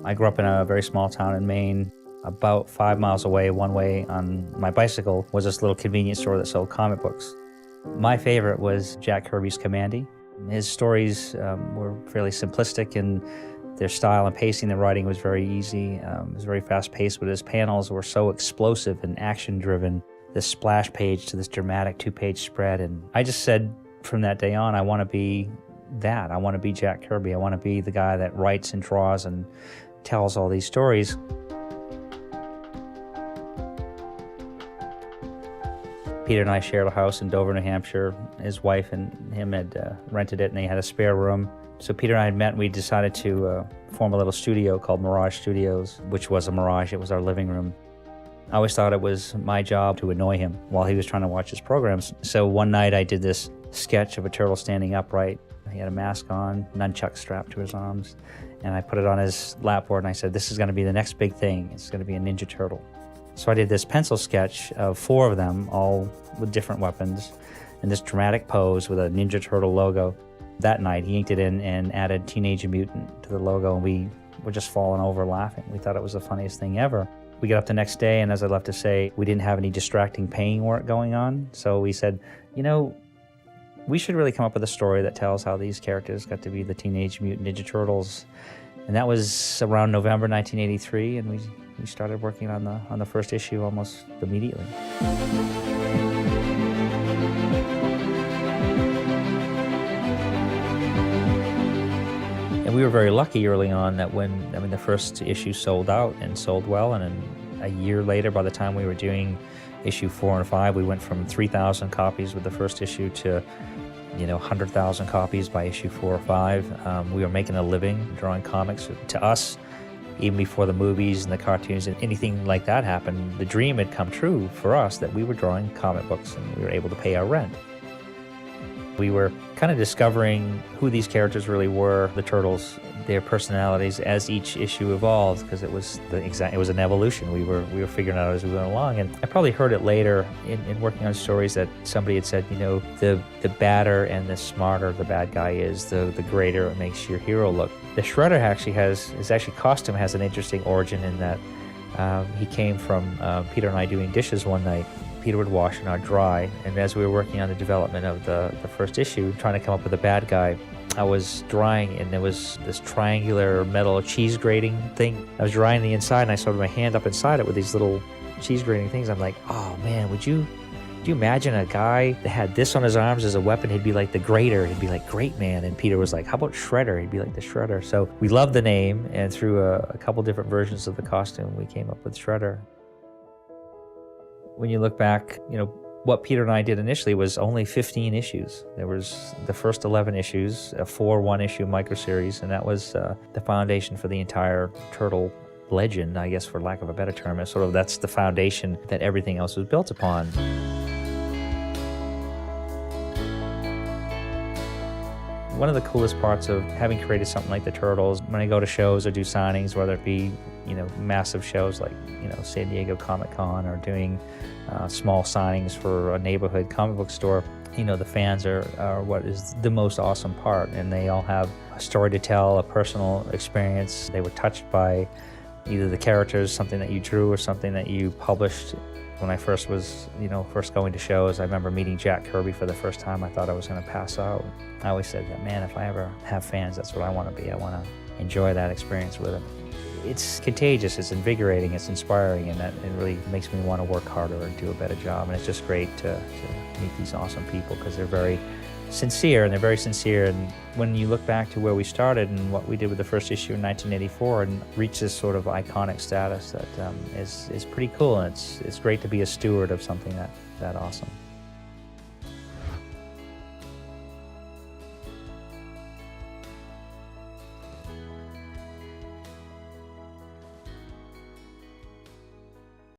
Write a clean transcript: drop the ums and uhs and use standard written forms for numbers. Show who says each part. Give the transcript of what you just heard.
Speaker 1: I grew up in a very small town in Maine. About 5 miles away, one way on my bicycle, was this little convenience store that sold comic books. My favorite was Jack Kirby's Commandy. His stories were fairly simplistic in their style and pacing. The writing was very easy. It was very fast-paced, but his panels were so explosive and action-driven. This splash page to this dramatic 2-page spread. And I just said from that day on, I want to be that. I want to be Jack Kirby. I want to be the guy that writes and draws and tells all these stories. Peter and I shared a house in Dover, New Hampshire. His wife and him had rented it, and they had a spare room. So Peter and I had met, and we decided to form a little studio called Mirage Studios, which was a mirage. It was our living room. I always thought it was my job to annoy him while he was trying to watch his programs. So one night I did this sketch of a turtle standing upright. He had a mask on, nunchucks strapped to his arms, and I put it on his lapboard, and I said, this is going to be the next big thing. It's going to be a Ninja Turtle. So I did this pencil sketch of 4 of them, all with different weapons, in this dramatic pose with a Ninja Turtle logo. That night, he inked it in and added Teenage Mutant to the logo, and we were just falling over laughing. We thought it was the funniest thing ever. We got up the next day, and as I love to say, we didn't have any distracting painting work going on, so we said, you know, we should really come up with a story that tells how these characters got to be the Teenage Mutant Ninja Turtles. And that was around November 1983, and we started working on the first issue almost immediately. And we were very lucky early on that when the first issue sold out and sold well, and then a year later, by the time we were doing issue 4 and 5, we went from 3,000 copies with the first issue to 100,000 copies by issue 4 or 5. We were making a living drawing comics. To us, even before the movies and the cartoons and anything like that happened, the dream had come true for us that we were drawing comic books and we were able to pay our rent. We were kind of discovering who these characters really were, the Turtles, their personalities as each issue evolved, because it was an evolution. We were figuring out as we went along. And I probably heard it later in working on stories that somebody had said, the badder and the smarter the bad guy is, the greater it makes your hero look. The Shredder his costume has an interesting origin in that he came from Peter and I doing dishes one night. Peter would wash and I'd dry, and as we were working on the development of the first issue, trying to come up with a bad guy, I was drying, and there was this triangular metal cheese grating thing. I was drying the inside, and I sort of my hand up inside it with these little cheese grating things. I'm like, oh man, do you imagine a guy that had this on his arms as a weapon? He'd be like the Grater. He'd be like Great Man. And Peter was like, how about Shredder? He'd be like the Shredder. So we loved the name, and through a couple different versions of the costume, we came up with Shredder. When you look back, what Peter and I did initially was only 15 issues. There was the first 11 issues, a 4 one-issue microseries, and that was the foundation for the entire Turtle legend, I guess, for lack of a better term. That's the foundation that everything else was built upon. One of the coolest parts of having created something like the Turtles, when I go to shows or do signings, whether it be massive shows like San Diego Comic-Con, or doing small signings for a neighborhood comic book store, the fans are what is the most awesome part, and they all have a story to tell, a personal experience. They were touched by either the characters, something that you drew, or something that you published. When I first was, first going to shows, I remember meeting Jack Kirby for the first time. I thought I was going to pass out. I always said that, man, if I ever have fans, that's what I want to be. I want to enjoy that experience with them. It's contagious, it's invigorating, it's inspiring, and it really makes me want to work harder and do a better job. And it's just great to meet these awesome people, because they're very sincere, and when you look back to where we started and what we did with the first issue in 1984 and reach this sort of iconic status, that is pretty cool, and it's great to be a steward of something that awesome.